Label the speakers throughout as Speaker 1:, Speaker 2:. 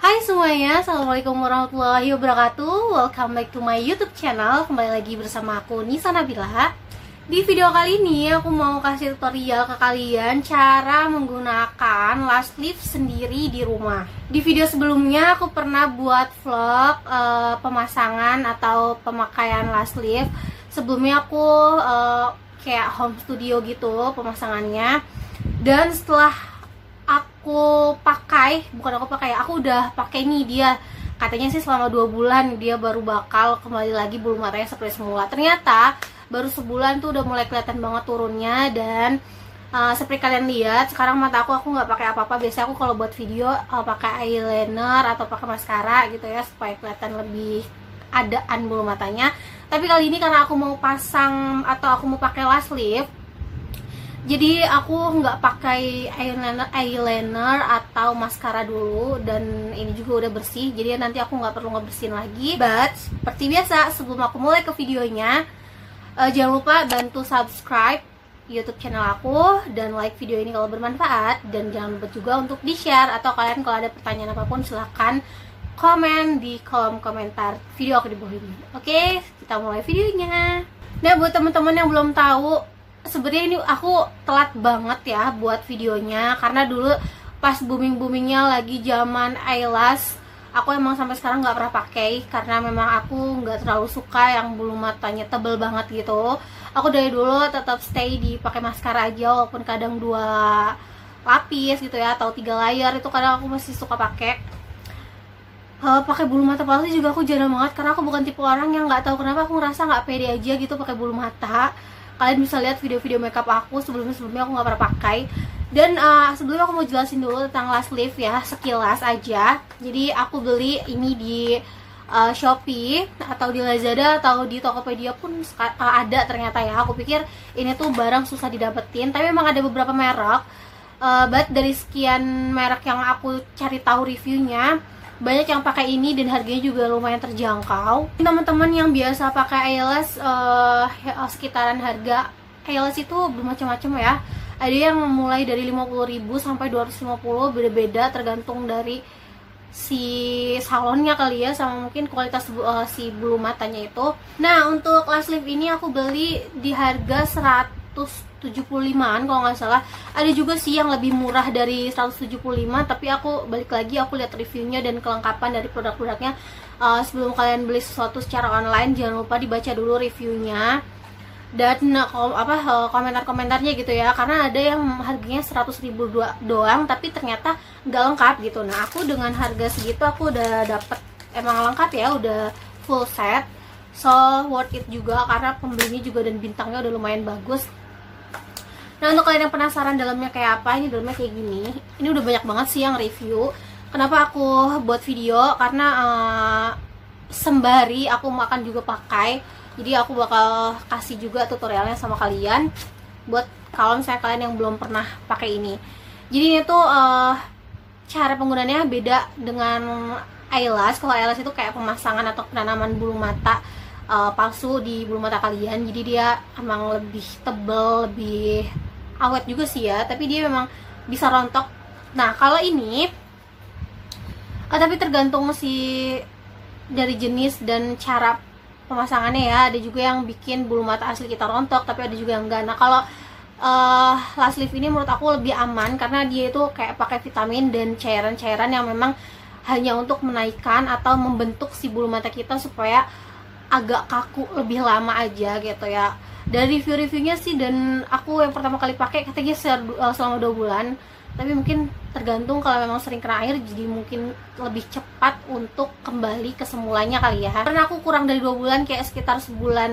Speaker 1: Hai semuanya, Assalamualaikum warahmatullahi wabarakatuh. Welcome back to my YouTube channel. Kembali lagi bersama aku Nisa Nabila. Di video kali ini aku mau kasih tutorial ke kalian cara menggunakan lash lift sendiri di rumah. Di video sebelumnya aku pernah buat vlog pemasangan atau pemakaian lash lift. Sebelumnya aku kayak home studio gitu pemasangannya. Dan setelah aku udah pakai nih, dia katanya sih selama 2 bulan dia baru bakal kembali lagi bulu matanya seperti semula. Ternyata baru sebulan tuh udah mulai kelihatan banget turunnya. Dan seperti kalian lihat sekarang mata aku nggak pakai apa-apa. Biasanya aku kalau buat video pakai eyeliner atau pakai maskara gitu ya, supaya kelihatan lebih adaan bulu matanya. Tapi kali ini karena aku mau pasang atau aku mau pakai lash lift, jadi aku nggak pakai eyeliner atau maskara dulu. Dan ini juga udah bersih, jadi nanti aku nggak perlu ngebersihin lagi. But seperti biasa, sebelum aku mulai ke videonya, jangan lupa bantu subscribe YouTube channel aku dan like video ini kalau bermanfaat. Dan jangan lupa juga untuk di share, atau kalian kalau ada pertanyaan apapun silahkan komen di kolom komentar video aku di bawah ini. Oke, kita mulai videonya. Nah, buat teman-teman yang belum tahu, sebenarnya ini aku telat banget ya buat videonya, karena dulu pas boomingnya lagi zaman eyelash, aku emang sampai sekarang nggak pernah pakai karena memang aku nggak terlalu suka yang bulu matanya tebel banget gitu. Aku dari dulu tetap stay di pakai maskara aja, walaupun kadang 2 lapis gitu ya, atau 3 layer itu kadang aku masih suka pakai. Pakai bulu mata palsu juga aku jarang banget, karena aku bukan tipe orang yang nggak tahu kenapa aku ngerasa nggak pede aja gitu pakai bulu mata. Kalian bisa lihat video-video makeup aku sebelumnya aku nggak pernah pakai. Dan sebelumnya aku mau jelasin dulu tentang lash lift ya, sekilas aja. Jadi aku beli ini di Shopee atau di Lazada atau di Tokopedia pun ada ternyata ya. Aku pikir ini tuh barang susah didapetin, tapi memang ada beberapa merek. But dari sekian merek yang aku cari tahu reviewnya, banyak yang pakai ini dan harganya juga lumayan terjangkau. Teman-teman yang biasa pakai eyelash, sekitaran harga eyelash itu bermacam-macam ya. Ada yang mulai dari 50.000 sampai 250, beda-beda tergantung dari si salonnya kali ya, sama mungkin kualitas si bulu matanya itu. Nah, untuk lash lift ini aku beli di harga 175-an kalau nggak salah. Ada juga sih yang lebih murah dari 175, tapi aku balik lagi aku lihat reviewnya dan kelengkapan dari produk-produknya. Sebelum kalian beli sesuatu secara online, jangan lupa dibaca dulu reviewnya dan komentar-komentarnya gitu ya, karena ada yang harganya 100.000 doang tapi ternyata nggak lengkap gitu. Nah, aku dengan harga segitu aku udah dapet emang lengkap ya, udah full set, so worth it juga karena pembelinya juga dan bintangnya udah lumayan bagus. Nah, untuk kalian yang penasaran dalamnya kayak apa, ini dalamnya kayak gini. Ini udah banyak banget sih yang review. Kenapa aku buat video? Karena sembari aku akan juga pakai. Jadi aku bakal kasih juga tutorialnya sama kalian buat kalau misalnya kalian yang belum pernah pakai ini. Jadi ini tuh cara penggunaannya beda dengan eyelash. Kalau eyelash itu kayak pemasangan atau penanaman bulu mata palsu di bulu mata kalian. Jadi dia emang lebih tebel, lebih awet juga sih ya, tapi dia memang bisa rontok. Nah, kalau ini tapi tergantung dari jenis dan cara pemasangannya ya. Ada juga yang bikin bulu mata asli kita rontok, tapi ada juga yang enggak. Nah, kalau lash lift ini menurut aku lebih aman karena dia itu kayak pakai vitamin dan cairan-cairan yang memang hanya untuk menaikkan atau membentuk si bulu mata kita supaya agak kaku lebih lama aja gitu ya. Dari review-reviewnya sih, dan aku yang pertama kali pakai katanya selama 2 bulan, tapi mungkin tergantung kalau memang sering kena air, jadi mungkin lebih cepat untuk kembali ke semulanya kali ya. Karena aku kurang dari 2 bulan, kayak sekitar sebulan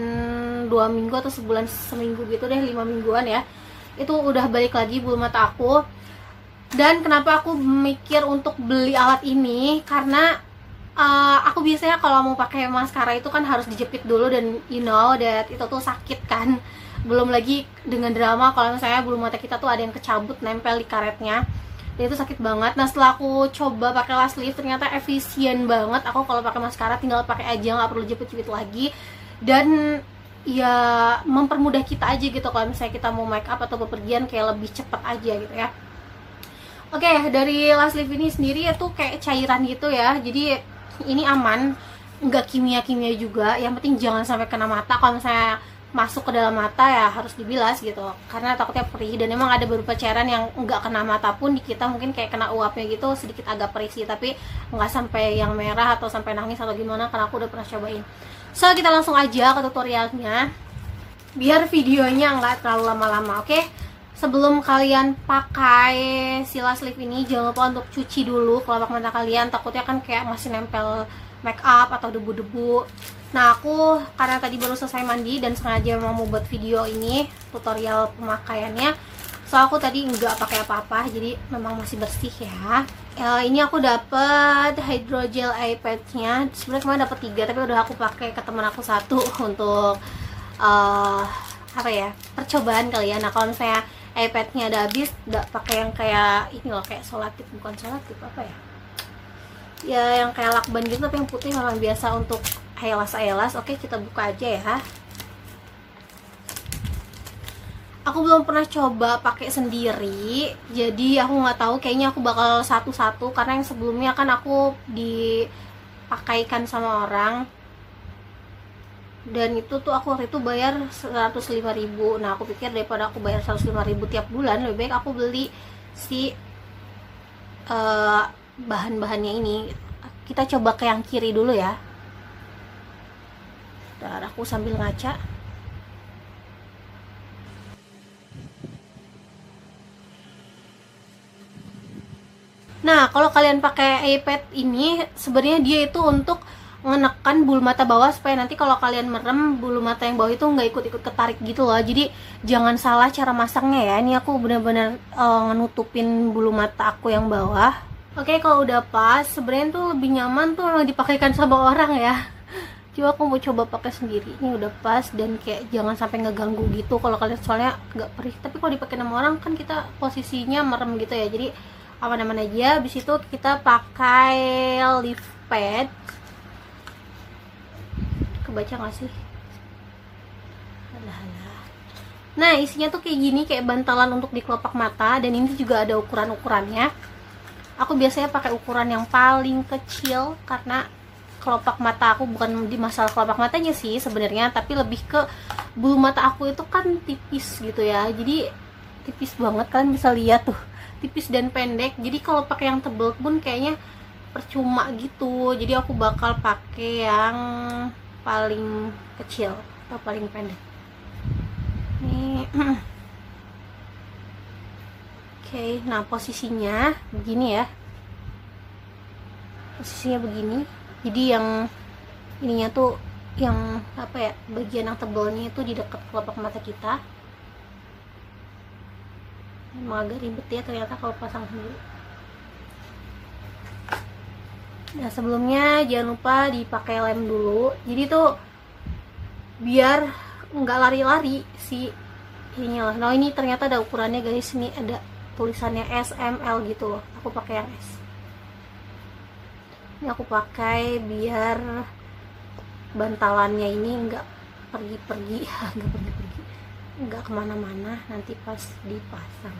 Speaker 1: 2 minggu atau sebulan seminggu gitu deh, 5 mingguan ya, itu udah balik lagi bulu mata aku. Dan kenapa aku mikir untuk beli alat ini, karena aku biasanya kalau mau pakai maskara itu kan harus dijepit dulu, dan you know that itu tuh sakit kan. Belum lagi dengan drama kalau misalnya bulu mata kita tuh ada yang kecabut nempel di karetnya, dan itu sakit banget. Nah, setelah aku coba pakai lash lift ternyata efisien banget. Aku kalau pakai maskara tinggal pakai aja, nggak perlu jepit-jepit lagi, dan ya mempermudah kita aja gitu kalau misalnya kita mau make up atau bepergian, kayak lebih cepet aja gitu ya. Oke, dari last lift ini sendiri itu kayak cairan gitu ya. Jadi ini aman, nggak kimia-kimia juga. Yang penting jangan sampai kena mata. Kalau misalnya masuk ke dalam mata ya harus dibilas gitu. Karena takutnya perih, dan emang ada beberapa cairan yang nggak kena mata pun di kita mungkin kayak kena uapnya gitu sedikit agak perih sih, tapi nggak sampai yang merah atau sampai nangis atau gimana, karena aku udah pernah cobain. So, kita langsung aja ke tutorialnya biar videonya nggak terlalu lama-lama, oke? Sebelum kalian pakai si last lift ini, jangan lupa untuk cuci dulu kelopak mata kalian, takutnya kan kayak masih nempel make up atau debu-debu. Nah, aku karena tadi baru selesai mandi dan sengaja mau buat video ini, tutorial pemakaiannya, so aku tadi nggak pakai apa-apa, jadi memang masih bersih ya. Ini aku dapet hydrogel eye patch-nya. Sebenarnya kemarin dapet 3, tapi udah aku pakai ke teman aku 1 untuk apa ya, percobaan kali ya. Nah, kalau misalnya iPad-nya udah habis, udah pakai yang kayak ini loh, kayak solatif, bukan solatif, apa ya, ya yang kayak lakban gitu tapi yang putih, memang biasa untuk eyelash. Oke, kita buka aja ya. Aku belum pernah coba pakai sendiri, jadi aku nggak tahu, kayaknya aku bakal satu-satu karena yang sebelumnya kan aku dipakaikan sama orang, dan itu tuh aku waktu itu bayar 105.000. Nah, aku pikir daripada aku bayar 105.000 tiap bulan, lebih baik aku beli si bahan-bahannya ini. Kita coba ke yang kiri dulu ya. Bentar, aku sambil ngaca. Nah, kalau kalian pakai iPad ini, sebenarnya dia itu untuk menekan bulu mata bawah supaya nanti kalau kalian merem, bulu mata yang bawah itu nggak ikut-ikut ketarik gitu loh. Jadi jangan salah cara masangnya ya. Ini aku benar-benar nutupin bulu mata aku yang bawah. Oke, kalau udah pas, sebenarnya tuh lebih nyaman tuh memang dipakaikan sama orang ya. Coba aku mau coba pakai sendiri. Ini udah pas dan kayak jangan sampai ngeganggu gitu kalau kalian, soalnya agak perih. Tapi kalau dipakai sama orang kan kita posisinya merem gitu ya. Jadi aman-aman aja. Habis itu kita pakai lip pad. Kebaca nggak sih? Nah, isinya tuh kayak gini, kayak bantalan untuk di kelopak mata, dan ini juga ada ukuran-ukurannya. Aku biasanya pakai ukuran yang paling kecil karena kelopak mata aku bukan di masalah kelopak matanya sih sebenarnya, tapi lebih ke bulu mata aku itu kan tipis gitu ya. Jadi tipis banget, kalian bisa lihat tuh, tipis dan pendek. Jadi kalau pakai yang tebel pun kayaknya percuma gitu. Jadi aku bakal pakai yang paling kecil atau paling pendek. Nih. Oke, nah posisinya begini ya. Posisinya begini. Jadi yang ininya tuh, yang apa ya, bagian yang tebalnya itu di dekat kelopak mata kita. Emang agak ribet ya ternyata kalau pasang sendiri. Nah, sebelumnya jangan lupa dipakai lem dulu. Jadi tuh biar nggak lari-lari si ininya lah. Nah, ini ternyata ada ukurannya guys. Ini ada tulisannya S, M, L gitu loh. Aku pakai yang S. Ini aku pakai biar bantalannya ini nggak pergi-pergi, nggak kemana-mana nanti pas dipasang.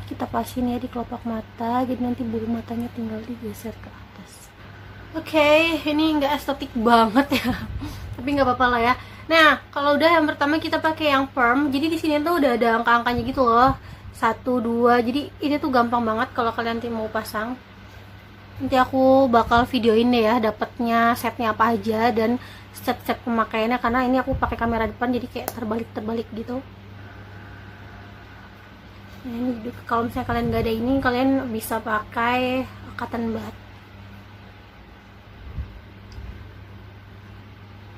Speaker 1: Kita pasin ya di kelopak mata, jadi nanti bulu matanya tinggal digeser ke atas. Oke, ini nggak estetik banget ya, tapi nggak apa-apa lah ya. Nah, kalau udah yang pertama kita pakai yang perm. Jadi di sini tuh udah ada angka-angkanya gitu loh, 1, 2. Jadi ini tuh gampang banget kalau kalian mau pasang. Nanti aku bakal videoin deh ya dapatnya setnya apa aja dan step-step pemakaiannya, karena ini aku pakai kamera depan jadi kayak terbalik gitu. Nah, ini kalau misalnya kalian nggak ada ini, kalian bisa pakai cotton bud.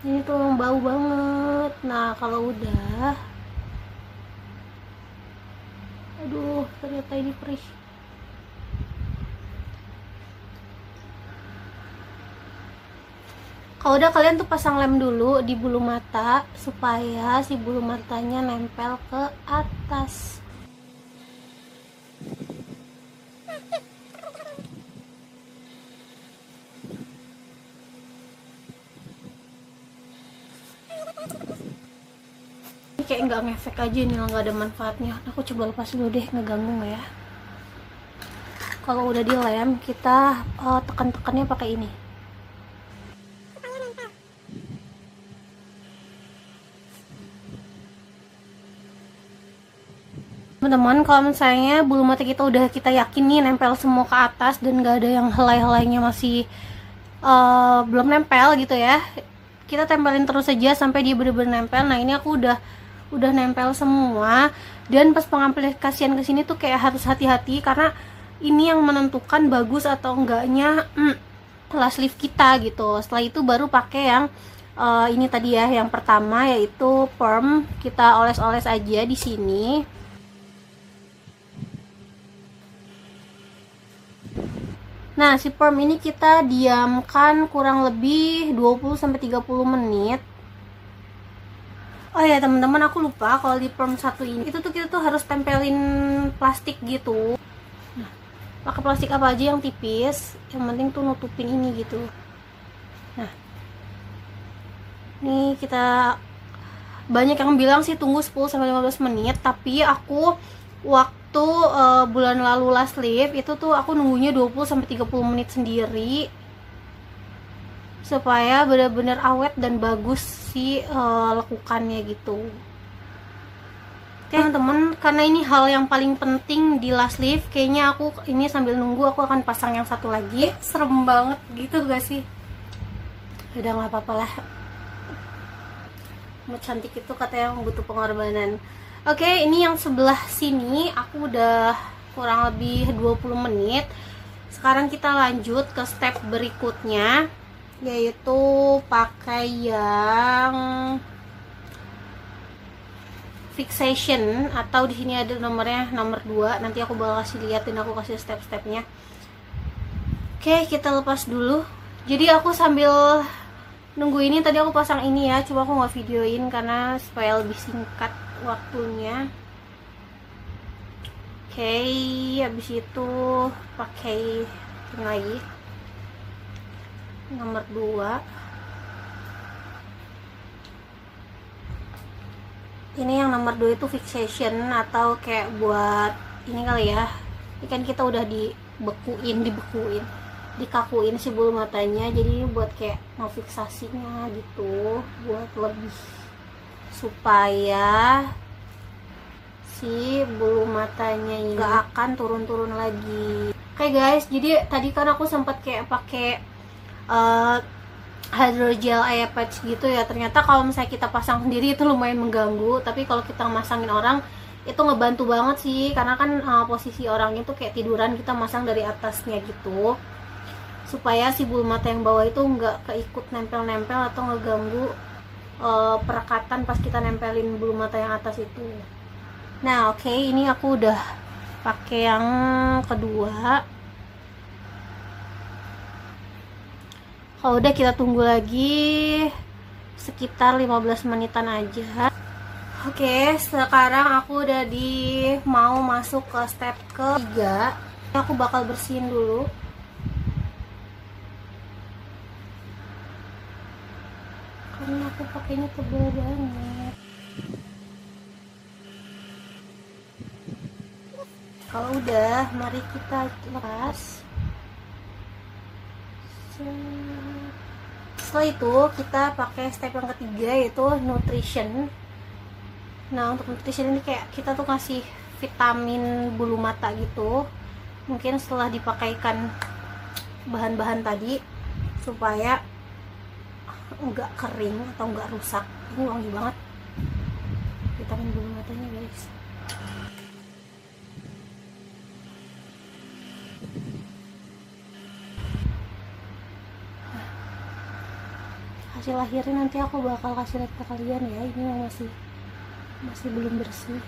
Speaker 1: Ini tuh bau banget. Nah, kalau udah, aduh, ternyata ini perih. Kalau udah, kalian tuh pasang lem dulu di bulu mata supaya si bulu matanya nempel ke atas. kayak nggak ngefek aja nih, nggak ada manfaatnya. Aku coba lepas dulu deh, ngeganggu nggak ya. Kalau udah dilem, kita tekan-tekannya pakai ini. Teman-teman, kalau misalnya bulu mata kita udah kita yakin nih nempel semua ke atas dan gak ada yang helai-helainya masih belum nempel gitu ya, kita tempelin terus saja sampai dia bener-bener nempel. Nah ini aku udah nempel semua, dan pas pengaplikasian ke sini tuh kayak harus hati-hati karena ini yang menentukan bagus atau enggaknya lash lift kita gitu. Setelah itu baru pakai yang ini tadi ya, yang pertama yaitu perm. Kita oles-oles aja di sini. Nah, si perm ini kita diamkan kurang lebih 20-30 menit. Oh ya teman-teman, aku lupa kalau di perm satu ini itu tuh kita tuh harus tempelin plastik gitu. Nah, pakai plastik apa aja yang tipis, yang penting tuh nutupin ini gitu. Nah, ini kita, banyak yang bilang sih tunggu 10-15 menit, tapi aku waktu bulan lalu lash lift itu tuh aku nunggunya 20-30 menit sendiri supaya benar-benar awet dan bagus si lekukannya gitu. Oke teman-teman, karena ini hal yang paling penting di lash lift, kayaknya aku ini sambil nunggu aku akan pasang yang satu lagi. Serem banget gitu gak sih? Udah nggak apa-apa lah, mau cantik itu katanya butuh pengorbanan. Oke, ini yang sebelah sini aku udah kurang lebih 20 menit. Sekarang kita lanjut ke step berikutnya, yaitu pakai yang fixation, atau di sini ada nomornya, nomor 2. Nanti aku bakal kasih liatin, aku kasih step-stepnya. Oke, kita lepas dulu. Jadi aku sambil nunggu ini tadi aku pasang ini ya, coba aku nggak videoin karena supaya lebih singkat waktunya. Oke, habis itu pakai ini lagi, nomor 2. Ini yang nomor 2 itu fixation, atau kayak buat ini kali ya. Ini kan kita udah dikakuin si bulu matanya, jadi buat kayak mau fiksasinya gitu, buat lebih supaya si bulu matanya ini nggak akan turun-turun lagi. Oke guys, jadi tadi kan aku sempat kayak pakai hydrogel eye patch gitu ya. Ternyata kalau misalnya kita pasang sendiri itu lumayan mengganggu, tapi kalau kita masangin orang itu ngebantu banget sih, karena kan posisi orangnya tuh kayak tiduran, kita masang dari atasnya gitu, supaya si bulu mata yang bawah itu nggak keikut nempel-nempel atau ngeganggu perekatan pas kita nempelin bulu mata yang atas itu. Nah oke, ini aku udah pakai yang kedua. Kalau udah kita tunggu lagi sekitar 15 menitan aja. Oke, sekarang aku udah mau masuk ke step ketiga. Aku bakal bersihin dulu. Karena aku pakainya tebal banget. Kalau udah, mari kita lepas. Setelah itu kita pakai step yang ketiga, yaitu nutrition. Nah untuk nutrition ini kayak kita tuh kasih vitamin bulu mata gitu, mungkin setelah dipakaikan bahan-bahan tadi supaya enggak kering atau enggak rusak. Ini wangi banget vitamin bulu matanya guys. Hasil akhirnya nanti aku bakal kasih lihat ke kalian ya. Ini yang masih belum bersih.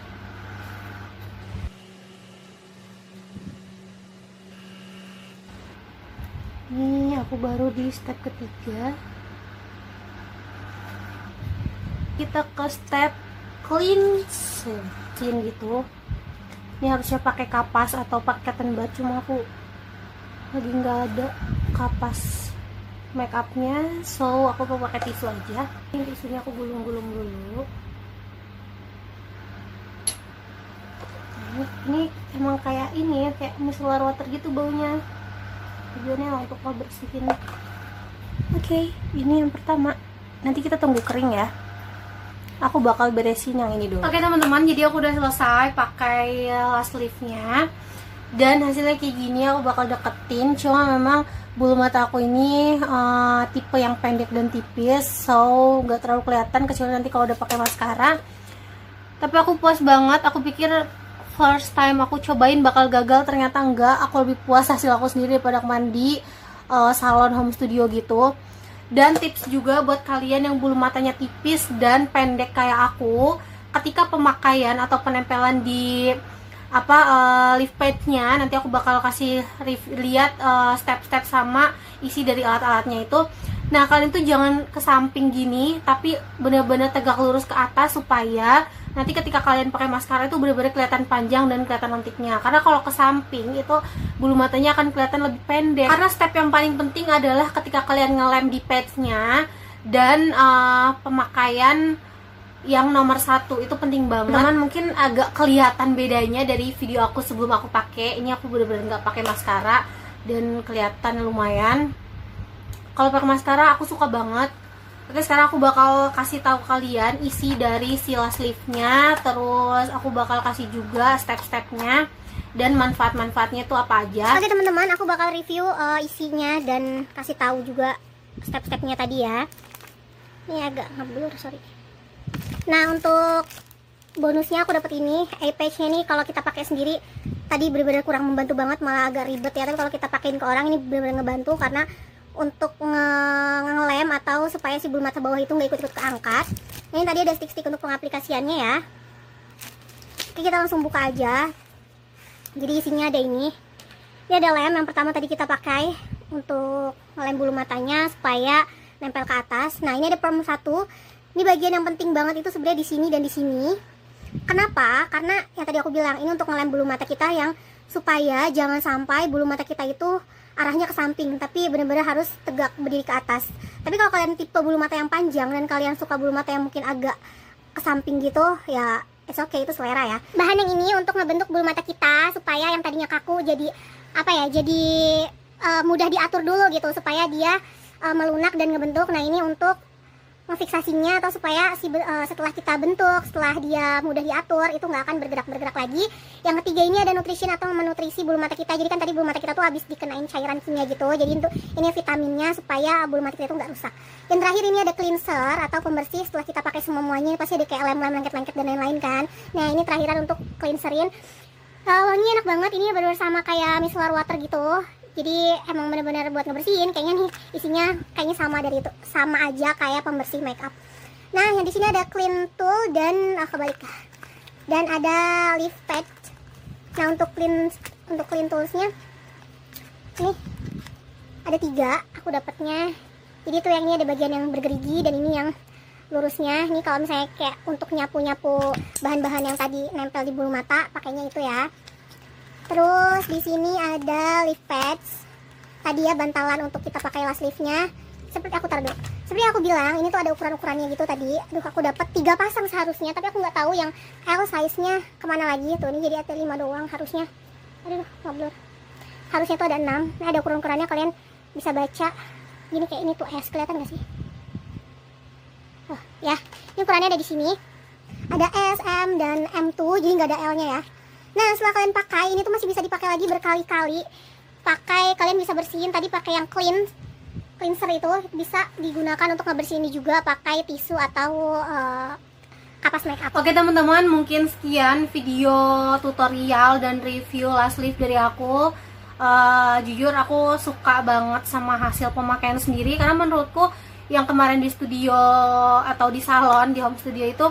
Speaker 1: Ini aku baru di step ketiga. Kita ke step cleansing gitu. Ini harusnya pakai kapas atau pakai cotton bud, cuma aku lagi nggak ada kapas make upnya, so aku mau pakai tisu aja. Ini tisunya aku gulung-gulung dulu. Ini emang kayak ini ya, kayak micellar water gitu baunya. Tujuannya untuk bersihin. Oke, ini yang pertama. Nanti kita tunggu kering ya. Aku bakal beresin yang ini dulu. Oke teman-teman, jadi aku udah selesai pakai lash liftnya. Dan hasilnya kayak gini, aku bakal deketin. Cuma memang bulu mata aku ini tipe yang pendek dan tipis, so gak terlalu kelihatan kecuali nanti kalau udah pakai maskara. Tapi aku puas banget. Aku pikir first time aku cobain bakal gagal, ternyata enggak. Aku lebih puas hasil aku sendiri daripada kemarin di salon home studio gitu. Dan tips juga buat kalian yang bulu matanya tipis dan pendek kayak aku, ketika pemakaian atau penempelan di lift pad-nya, nanti aku bakal kasih lihat step-step sama isi dari alat-alatnya itu. Nah, kalian tuh jangan ke samping gini, tapi benar-benar tegak lurus ke atas supaya nanti ketika kalian pakai maskara itu benar-benar kelihatan panjang dan kelihatan lentiknya. Karena kalau ke samping itu bulu matanya akan kelihatan lebih pendek. Karena step yang paling penting adalah ketika kalian ngelem di pads-nya dan pemakaian yang nomor 1 itu penting banget. Teman mungkin agak kelihatan bedanya dari video aku sebelum aku pakai. Ini aku benar-benar nggak pakai maskara dan kelihatan lumayan. Kalau pakai maskara aku suka banget. Oke, sekarang aku bakal kasih tahu kalian isi dari si lash liftnya, terus aku bakal kasih juga step-stepnya dan manfaat-manfaatnya itu apa aja.
Speaker 2: Oke teman-teman, aku bakal review isinya dan kasih tahu juga step-stepnya tadi ya. Ini agak ngeblur, sorry. Nah, untuk bonusnya aku dapat ini eye patch-nya nih. Kalau kita pakai sendiri tadi benar-benar kurang membantu banget, malah agak ribet ya. Tapi kalau kita pakein ke orang ini benar-benar ngebantu, karena untuk ngelem atau supaya si bulu mata bawah itu nggak ikut-ikut keangkat. Ini tadi ada stick-stick untuk pengaplikasiannya ya. Oke, kita langsung buka aja. Jadi isinya ada ini. Ini ada lem yang pertama tadi kita pakai untuk ngelem bulu matanya supaya nempel ke atas. Nah, ini ada perm 1. Ini bagian yang penting banget itu sebenarnya di sini dan di sini. Kenapa? Karena yang tadi aku bilang, ini untuk ngelem bulu mata kita yang supaya jangan sampai bulu mata kita itu arahnya ke samping, tapi benar-benar harus tegak berdiri ke atas. Tapi kalau kalian tipe bulu mata yang panjang dan kalian suka bulu mata yang mungkin agak ke samping gitu, ya it's okay, itu selera ya. Bahan yang ini untuk ngebentuk bulu mata kita supaya yang tadinya kaku jadi jadi mudah diatur dulu gitu, supaya dia melunak dan ngebentuk. Nah, ini untuk ngefiksasinya atau supaya setelah kita bentuk, setelah dia mudah diatur, itu nggak akan bergerak-bergerak lagi. Yang ketiga ini ada nutrition atau menutrisi bulu mata kita. Jadi kan tadi bulu mata kita tuh habis dikenain cairan kimia gitu, jadi untuk ini vitaminnya supaya bulu mata kita tuh nggak rusak. Yang terakhir ini ada cleanser atau pembersih. Setelah kita pakai semuanya pasti ada kayak lem-lem, lengket-lengket dan lain-lain kan. Nah, ini terakhiran untuk cleanserin. Wanginya enak banget, ini benar-benar sama kayak micellar water gitu. Jadi emang benar-benar buat ngebersihin. Kayaknya nih isinya kayaknya sama aja kayak pembersih makeup. Nah, yang di sini ada clean tool dan kebalik. Dan ada lift pad. Nah, untuk clean toolsnya ini ada 3 aku dapatnya. Jadi tuh yang ini ada bagian yang bergerigi dan ini yang lurusnya. Ini kalau misalnya kayak untuk nyapu-nyapu bahan-bahan yang tadi nempel di bulu mata, pakainya itu ya. Terus di sini ada lift pads. Tadi ya bantalan untuk kita pakai lash liftnya. Seperti aku taruh dulu. Seperti aku bilang, ini tuh ada ukuran-ukurannya gitu tadi. Aduh, aku dapat 3 pasang seharusnya, tapi aku nggak tahu yang L size-nya kemana lagi. Tuh, ini jadi ada 5 doang harusnya. Aduh, ngobrol. Harusnya tuh ada 6. Nah, ada ukuran-ukurannya, kalian bisa baca. Gini kayak ini tuh S, kelihatan nggak sih? Oh, ya. Ini ukurannya ada di sini. Ada S, M, dan M2, jadi nggak ada L-nya ya. Nah, setelah kalian pakai, ini tuh masih bisa dipakai lagi berkali-kali. Kalian bisa bersihin tadi pakai yang cleanser itu, bisa digunakan untuk ngebersihin ini juga pakai tisu atau kapas makeup.
Speaker 1: Oke teman-teman, mungkin sekian video tutorial dan review lash lift dari aku. Jujur aku suka banget sama hasil pemakaian sendiri, karena menurutku yang kemarin di studio atau di salon, di home studio itu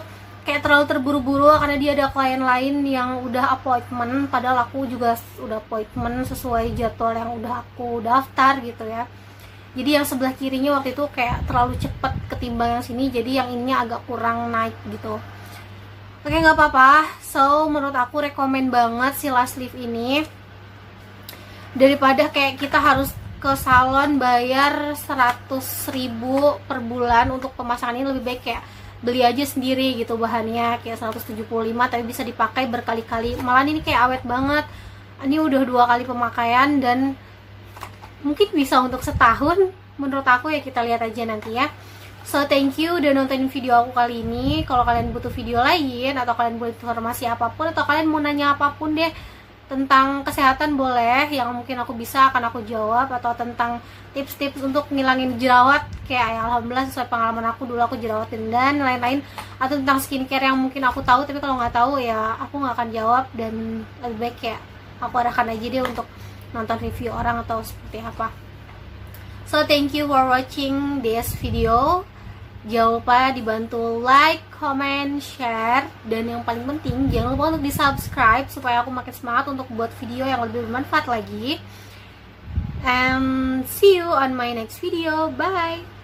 Speaker 1: kayak terlalu terburu-buru karena dia ada klien lain yang udah appointment, padahal aku juga udah appointment sesuai jadwal yang udah aku daftar gitu ya. Jadi yang sebelah kirinya waktu itu kayak terlalu cepet ketimbang yang sini, jadi yang ininya agak kurang naik gitu. Oke, nggak apa-apa. So menurut aku rekomen banget si lash lift ini, daripada kayak kita harus ke salon bayar 100.000 per bulan untuk pemasangan. Ini lebih baik kayak beli aja sendiri gitu bahannya kayak 175 tapi bisa dipakai berkali-kali, malah ini kayak awet banget. Ini udah 2 kali pemakaian dan mungkin bisa untuk setahun menurut aku ya, kita lihat aja nanti ya. So thank you udah nontonin video aku kali ini. Kalau kalian butuh video lain atau kalian butuh informasi apapun atau kalian mau nanya apapun deh tentang kesehatan boleh, yang mungkin aku bisa akan aku jawab, atau tentang tips-tips untuk ngilangin jerawat kayak alhamdulillah sesuai pengalaman aku dulu aku jerawatan dan lain-lain, atau tentang skincare yang mungkin aku tahu tapi kalau nggak tahu ya aku nggak akan jawab, dan lebih baik ya aku arahkan aja deh untuk nonton review orang atau seperti apa. So thank you for watching this video. Jangan lupa dibantu like, comment, share, dan yang paling penting jangan lupa untuk di subscribe supaya aku makin semangat untuk buat video yang lebih bermanfaat lagi. And see you on my next video. Bye.